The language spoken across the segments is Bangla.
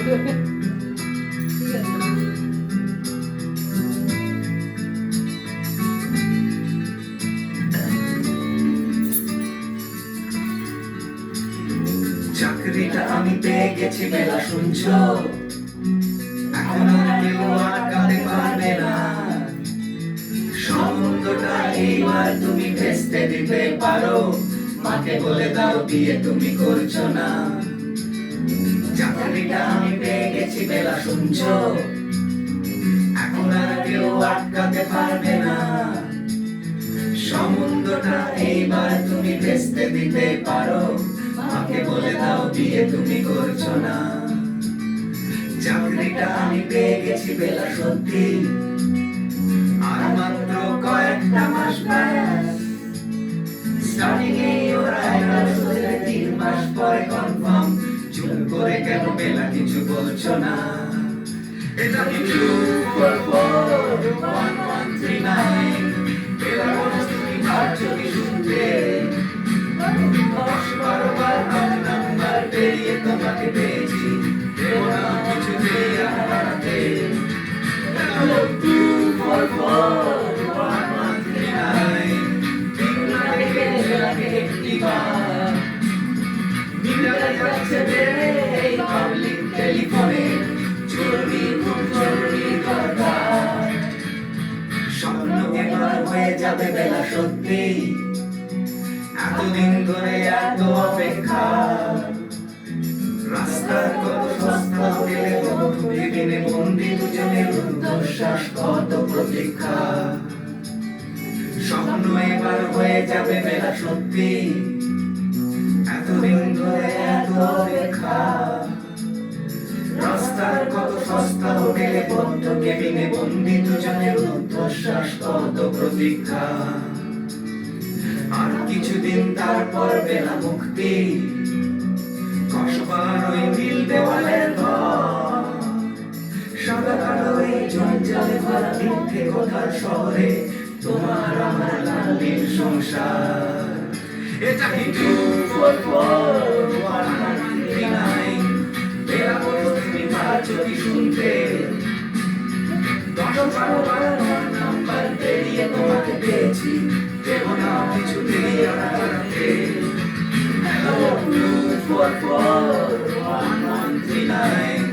চাকরিটা আমি পেয়ে গেছি বেলা শুনছো, এখন আর কেউ আটকাতে পারবে না। সম্বন্ধটা এইবার তুমি ভেস্তে দিতে পারো, মাকে বলে দাও বিয়ে তুমি করছো না। চাকরিটা আমি পেয়ে গেছি বেলা শুনছো, এখন আর কেউ আটকাতে পারবে না। সম্বন্ধটা এইবার তুমি ভেস্তে দিতে পারো, মাকে বলে দাও বিয়ে তুমি করছো না। চাকরিটা আমি পেয়ে গেছি বেলা সত্যি, আর মাত্র কয়েকটা মাস ব্যাস। স্টার্টিং এ ওরা ৩ মাস পরে কনফার্ম। চুপ করে কেন বেলা কিছু বলছো না? এটা কি 2441139? বেলা বলো তুমি পারছো কি শুনতে? 10-12 বার নাম্বার পেরিয়ে তোমাকে পেয়েছি, দেব না কিছুতেই আর হারাতে। 2441139 তিনটা ডেকে বেলাকে একটিবার মিটারে যাচ্ছে বেড়ে এই পাবলিক টেলিফোনে, জরুরি খুব জরুরি দরকার। স্বপ্ন এবার হয়ে যাবে বেলা সত্যি, এতদিন ধরে এত অপেক্ষা। রাস্তার কত সস্তা হোটেলে দিনে বন্দি দুজনের রুদ্ধশ্বাস, কত প্রতীক্ষা। স্বপ্ন এবার হয়ে যাবে বেলা সত্যি, এতদিন ধরে এত অপেক্ষা। রাস্তার কত সস্তা হোটেলে বদ্ধ কেবিনে বন্দি দুজনের রুদ্ধশ্বাস, কত প্রতীক্ষা। আর কিছুদিন তারপর বেলা মুক্তি, কসবার ওই নীল দেওয়ালের ঘর, সাদা কালো এই জঞ্জালে ভরা মিথ্যে কথার শহরে তোমার আমার লাল নীল সংসার। এটা কি 2441139? বেলা বলো তুমি পারছো কি শুনতে? 10-12 বার নাম্বার পেরিয়ে তোমাকে পেয়েছি, দেব না কিছুতেই আর হারাতে। 2441139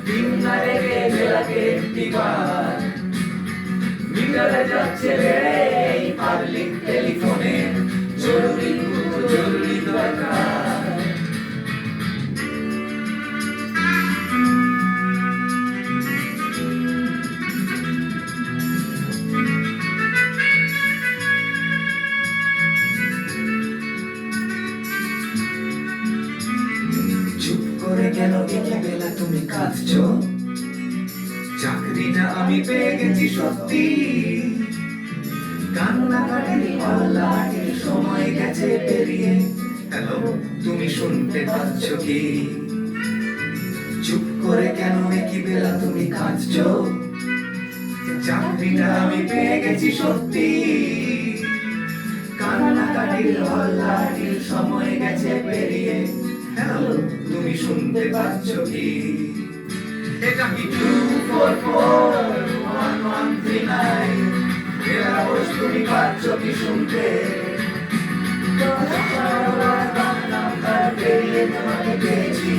তিনটা ডেকে বেলাকে একটিবার মিটারে যাচ্ছে বেড়ে এই পাবলিক টেলিফোনে, জরুরি খুব জরুরি দরকার। চুপ করে কেন একে বেলা তুমি কাঁদছো? চাকরিটা আমি পেয়ে গেছি সত্যি, কান্নাকাটির হল্লাটির সময় গেছে পেরিয়ে। হ্যালো, তুমি শুনতে পাচ্ছ কি? চুপ করে কেন একই বেলা তুমি কাঁদছো? চাকরিটা আমি পেয়ে গেছি সত্যি, কান্নাকাটির হল্লাটির সময় গেছে পেরিয়ে। হ্যালো, তুমি শুনতে পাচ্ছ কি? এটা কি 2441139? বেলা বস তুমি পাচ্ছ কি শুনতে? নাম্বার পেরিয়ে তোমাকে পেয়েছি,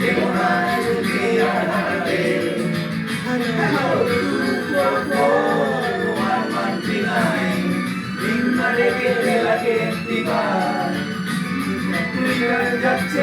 দেব না কিছুতেই আর হারাতে। 2441139 তিনটা ডেকে বেলাকে একটিবার মিটারে যাচ্ছে